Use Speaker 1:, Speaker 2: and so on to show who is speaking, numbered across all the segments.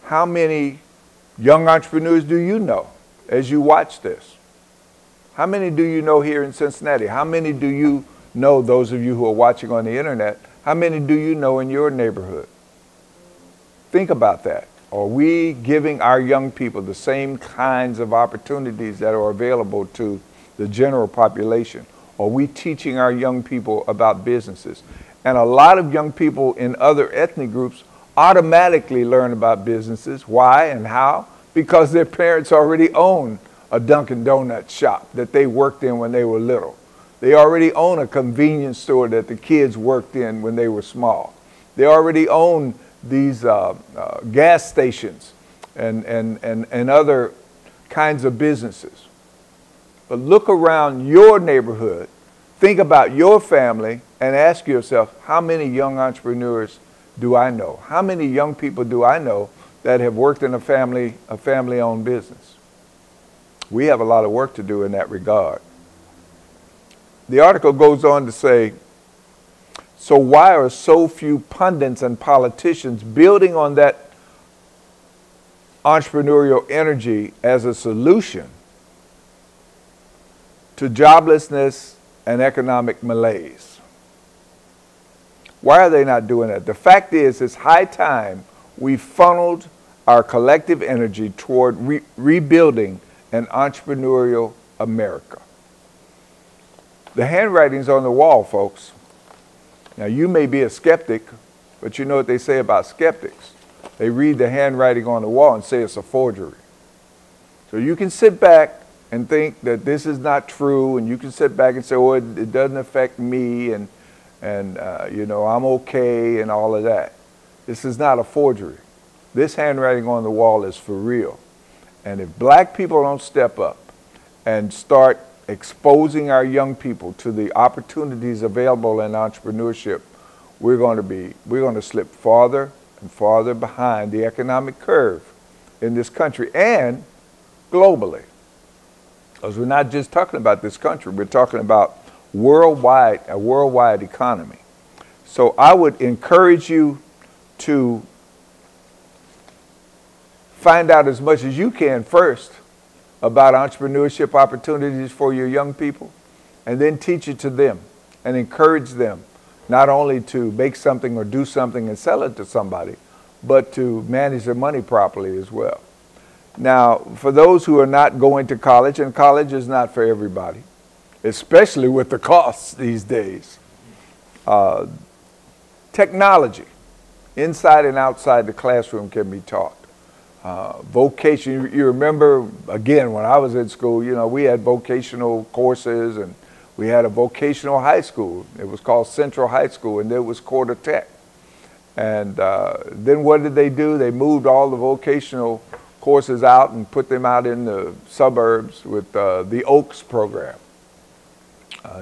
Speaker 1: how many young entrepreneurs do you know as you watch this? How many do you know here in Cincinnati? How many do you know, those of you who are watching on the internet, how many do you know in your neighborhood? Think about that. Are we giving our young people the same kinds of opportunities that are available to the general population? Are we teaching our young people about businesses? And a lot of young people in other ethnic groups automatically learn about businesses. Why and how? Because their parents already own a Dunkin' Donuts shop that they worked in when they were little. They already own a convenience store that the kids worked in when they were small. They already own these gas stations and other kinds of businesses. But look around your neighborhood, think about your family, and ask yourself, how many young entrepreneurs do I know? How many young people do I know that have worked in a family-owned business? We have a lot of work to do in that regard. The article goes on to say, so why are so few pundits and politicians building on that entrepreneurial energy as a solution to joblessness and economic malaise? Why are they not doing that? The fact is, it's high time we funneled our collective energy toward rebuilding an entrepreneurial America. The handwriting's on the wall, folks. Now, you may be a skeptic, but you know what they say about skeptics. They read the handwriting on the wall and say it's a forgery. So you can sit back and think that this is not true, and you can sit back and say, oh, it doesn't affect me, and you know, I'm okay, and all of that. This is not a forgery. This handwriting on the wall is for real. And if black people don't step up and start exposing our young people to the opportunities available in entrepreneurship, we're going to slip farther and farther behind the economic curve in this country and globally. Because we're not just talking about this country, we're talking about a worldwide economy. So I would encourage you to find out as much as you can first about entrepreneurship opportunities for your young people, and then teach it to them and encourage them not only to make something or do something and sell it to somebody, but to manage their money properly as well. Now, for those who are not going to college, and college is not for everybody, especially with the costs these days, technology, inside and outside the classroom, can be taught. Vocation, you remember, again, when I was in school, you know, we had vocational courses, and we had a vocational high school. It was called Central High School, and there was Quarter Tech. And then what did they do? They moved all the vocational courses out and put them out in the suburbs with the Oaks program.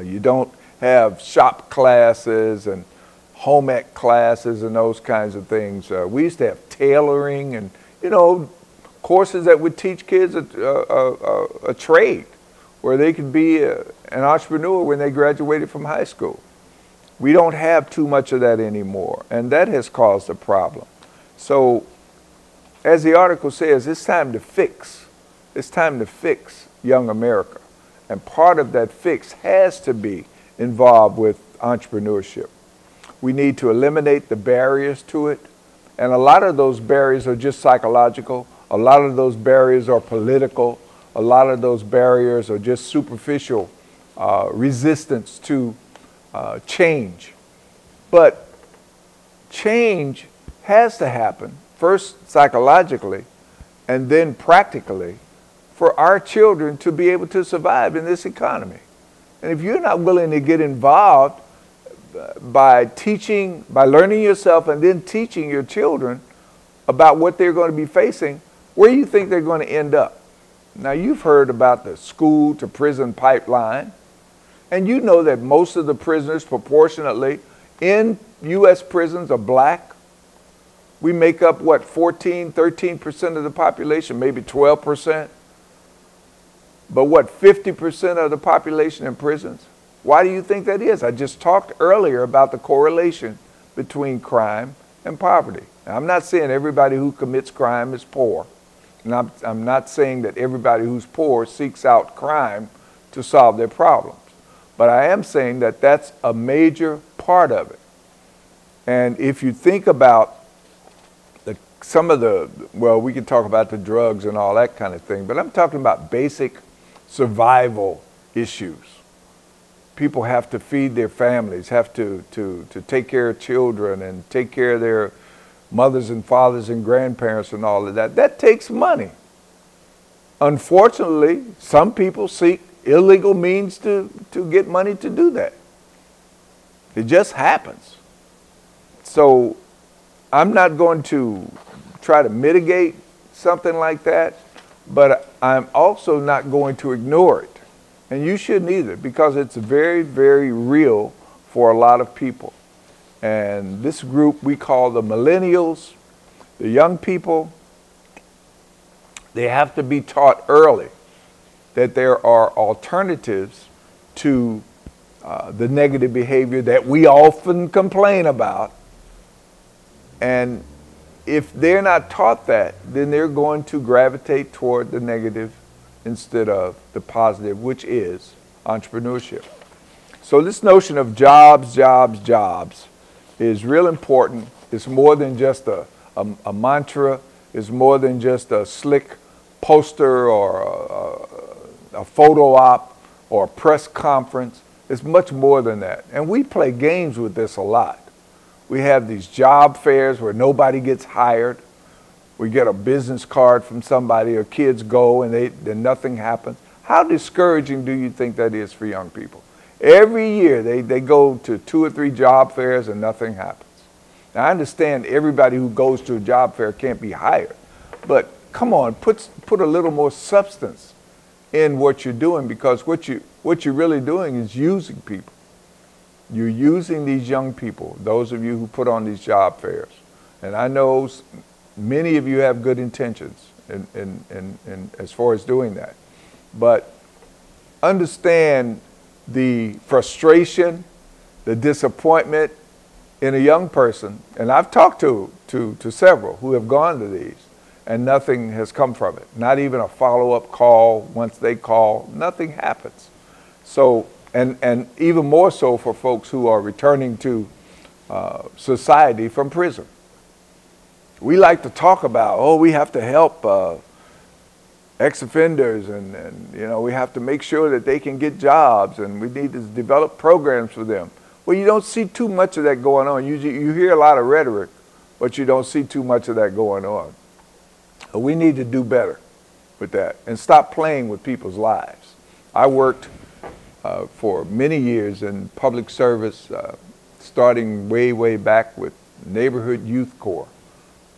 Speaker 1: You don't have shop classes and home ec classes and those kinds of things. We used to have tailoring and, you know, courses that would teach kids a trade where they could be an entrepreneur when they graduated from high school. We don't have too much of that anymore, and that has caused a problem. So, as the article says, it's time to fix. It's time to fix young America. And part of that fix has to be involved with entrepreneurship. We need to eliminate the barriers to it. And a lot of those barriers are just psychological. A lot of those barriers are political. A lot of those barriers are just superficial resistance to change. But change has to happen, first psychologically and then practically, for our children to be able to survive in this economy. And if you're not willing to get involved by teaching, by learning yourself and then teaching your children about what they're going to be facing, where do you think they're going to end up? Now, you've heard about the school to prison pipeline, and you know that most of the prisoners proportionately in U.S. prisons are black. We make up, what, 14, 13% of the population, maybe 12%. But what, 50% of the population in prisons? Why do you think that is? I just talked earlier about the correlation between crime and poverty. Now, I'm not saying everybody who commits crime is poor. And I'm not saying that everybody who's poor seeks out crime to solve their problems. But I am saying that that's a major part of it. And if you think about some of the, well, we can talk about the drugs and all that kind of thing, but I'm talking about basic survival issues. People have to feed their families, have to take care of children and take care of their mothers and fathers and grandparents and all of that. That takes money. Unfortunately, some people seek illegal means to get money to do that. It just happens. So I'm not going to try to mitigate something like that, but I'm also not going to ignore it. And you shouldn't either, because it's very, very real for a lot of people. And this group we call the millennials, the young people, they have to be taught early that there are alternatives to the negative behavior that we often complain about. And if they're not taught that, then they're going to gravitate toward the negative instead of the positive, which is entrepreneurship. So this notion of jobs, jobs, jobs is real important. It's more than just a mantra. It's more than just a slick poster or a photo op or a press conference. It's much more than that. And we play games with this a lot. We have these job fairs where nobody gets hired. We get a business card from somebody, or kids go and then nothing happens. How discouraging do you think that is for young people? Every year they go to 2 or 3 job fairs and nothing happens. Now I understand everybody who goes to a job fair can't be hired, but come on, put a little more substance in what you're doing, because what you're really doing is using people. You're using these young people, those of you who put on these job fairs. And I know many of you have good intentions in as far as doing that. But understand the frustration, the disappointment in a young person. And I've talked to several who have gone to these, and nothing has come from it. Not even a follow-up call. Once they call, nothing happens. So, and even more so for folks who are returning to society from prison. We like to talk about, oh, we have to help ex-offenders, and you know, we have to make sure that they can get jobs, and we need to develop programs for them. Well, you don't see too much of that going on. You hear a lot of rhetoric, but you don't see too much of that going on. We need to do better with that and stop playing with people's lives. I worked for many years in public service, starting way back with Neighborhood Youth Corps.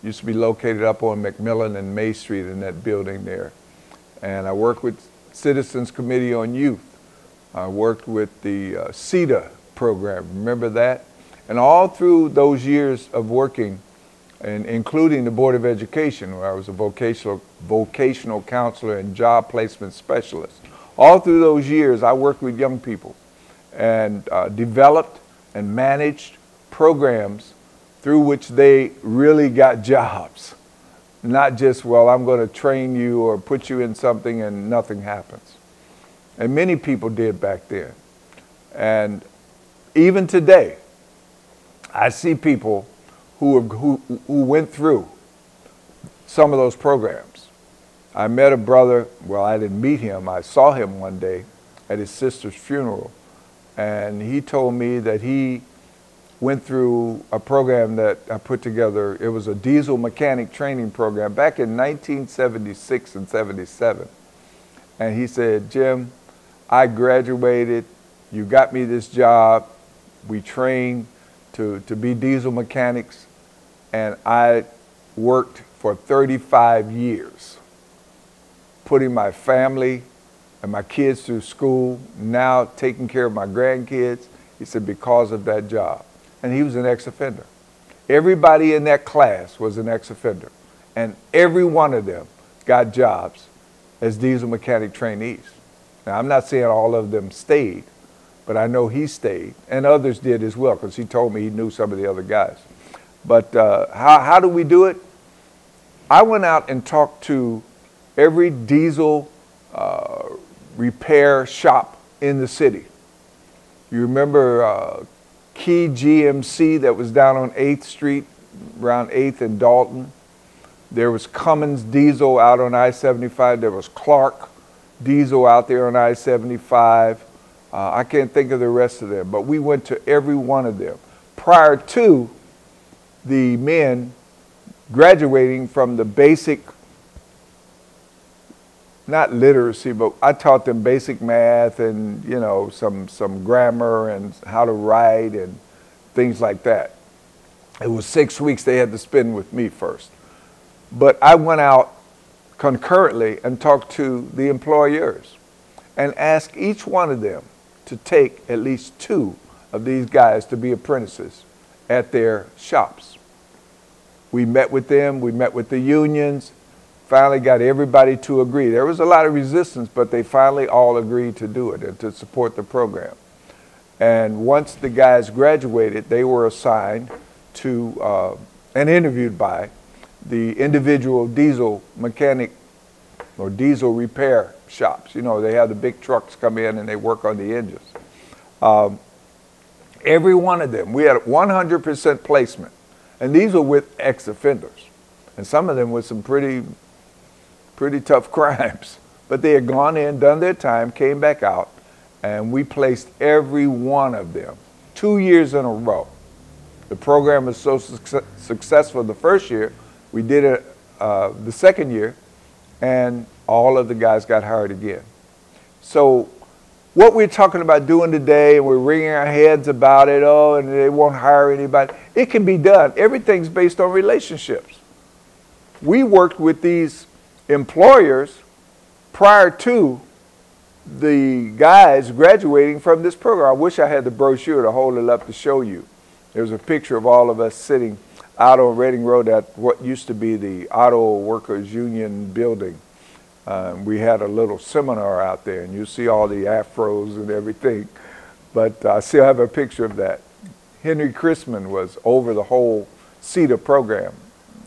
Speaker 1: Used to be located up on McMillan and May Street in that building there. And I worked with Citizens Committee on Youth. I worked with the CETA program, remember that? And all through those years of working, and including the Board of Education, where I was a vocational counselor and job placement specialist. All through those years, I worked with young people and developed and managed programs through which they really got jobs. Not just, well, I'm going to train you or put you in something and nothing happens. And many people did back then. And even today, I see people who went through some of those programs. I met a brother, well, I didn't meet him, I saw him one day at his sister's funeral, and he told me that he went through a program that I put together. It was a diesel mechanic training program back in 1976 and 77. And he said, Jim, I graduated, you got me this job, we trained to be diesel mechanics, and I worked for 35 years, putting my family and my kids through school, now taking care of my grandkids. He said, because of that job. And he was an ex-offender. Everybody in that class was an ex-offender, and every one of them got jobs as diesel mechanic trainees. Now, I'm not saying all of them stayed, but I know he stayed, and others did as well, because he told me he knew some of the other guys. But how do we do it? I went out and talked to every diesel repair shop in the city. You remember Key GMC that was down on 8th Street, around 8th and Dalton? There was Cummins Diesel out on I-75. There was Clark Diesel out there on I-75. I can't think of the rest of them, but we went to every one of them prior to the men graduating from the basic, not literacy, but I taught them basic math and, you know, some grammar and how to write and things like that. It was 6 weeks they had to spend with me first. But I went out concurrently and talked to the employers and asked each one of them to take at least 2 of these guys to be apprentices at their shops. We met with them, we met with the unions, finally got everybody to agree. There was a lot of resistance, but they finally all agreed to do it and to support the program. And once the guys graduated, they were assigned to and interviewed by the individual diesel mechanic or diesel repair shops. You know, they have the big trucks come in and they work on the engines. Every one of them, we had 100% placement. And these were with ex-offenders. And some of them with some pretty tough crimes. But they had gone in, done their time, came back out, and we placed every one of them 2 years in a row. The program was so successful the first year, we did it the second year, and all of the guys got hired again. So what we're talking about doing today, and we're wringing our heads about it, oh, and they won't hire anybody, it can be done. Everything's based on relationships. We worked with these employers prior to the guys graduating from this program. I wish I had the brochure to hold it up to show you. There's a picture of all of us sitting out on Reading Road at what used to be the Auto Workers Union building. We had a little seminar out there, and you see all the afros and everything. But I still have a picture of that. Henry Chrisman was over the whole CETA program,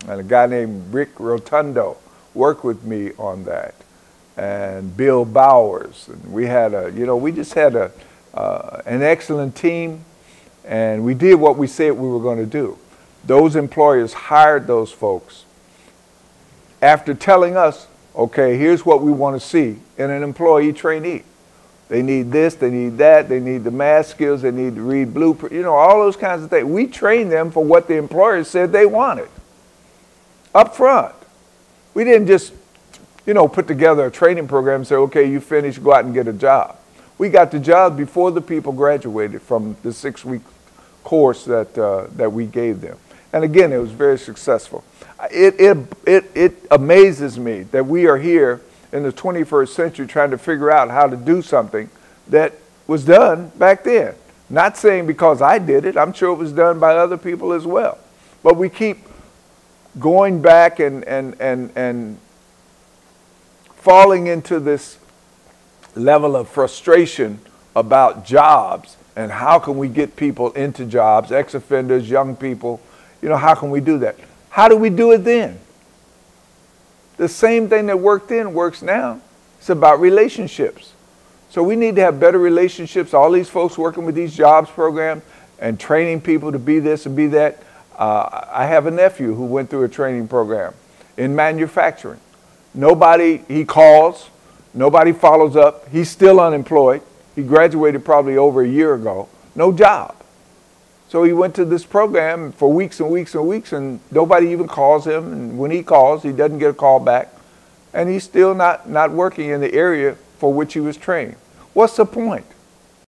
Speaker 1: and a guy named Rick Rotundo worked with me on that, and Bill Bowers. And we had we just had an excellent team, and we did what we said we were going to do. Those employers hired those folks after telling us, okay, here's what we want to see in an employee trainee. They need this, they need that, they need the math skills, they need to read blueprint, you know, all those kinds of things. We trained them for what the employers said they wanted up front. We didn't just, you know, put together a training program and say, okay, you finished, go out and get a job. We got the job before the people graduated from the 6-week course that we gave them. And again, it was very successful. It amazes me that we are here in the 21st century trying to figure out how to do something that was done back then. Not saying because I did it, I'm sure it was done by other people as well. But we keep going back and falling into this level of frustration about jobs and how can we get people into jobs, ex-offenders, young people, you know, how can we do that? How do we do it then? The same thing that worked then works now. It's about relationships. So we need to have better relationships. All these folks working with these jobs programs and training people to be this and be that. I have a nephew who went through a training program in manufacturing. Nobody, he calls, nobody follows up. He's still unemployed. He graduated probably over a year ago. No job. So he went to this program for weeks and weeks and weeks, and nobody even calls him. And when he calls, he doesn't get a call back. And he's still not working in the area for which he was trained. What's the point?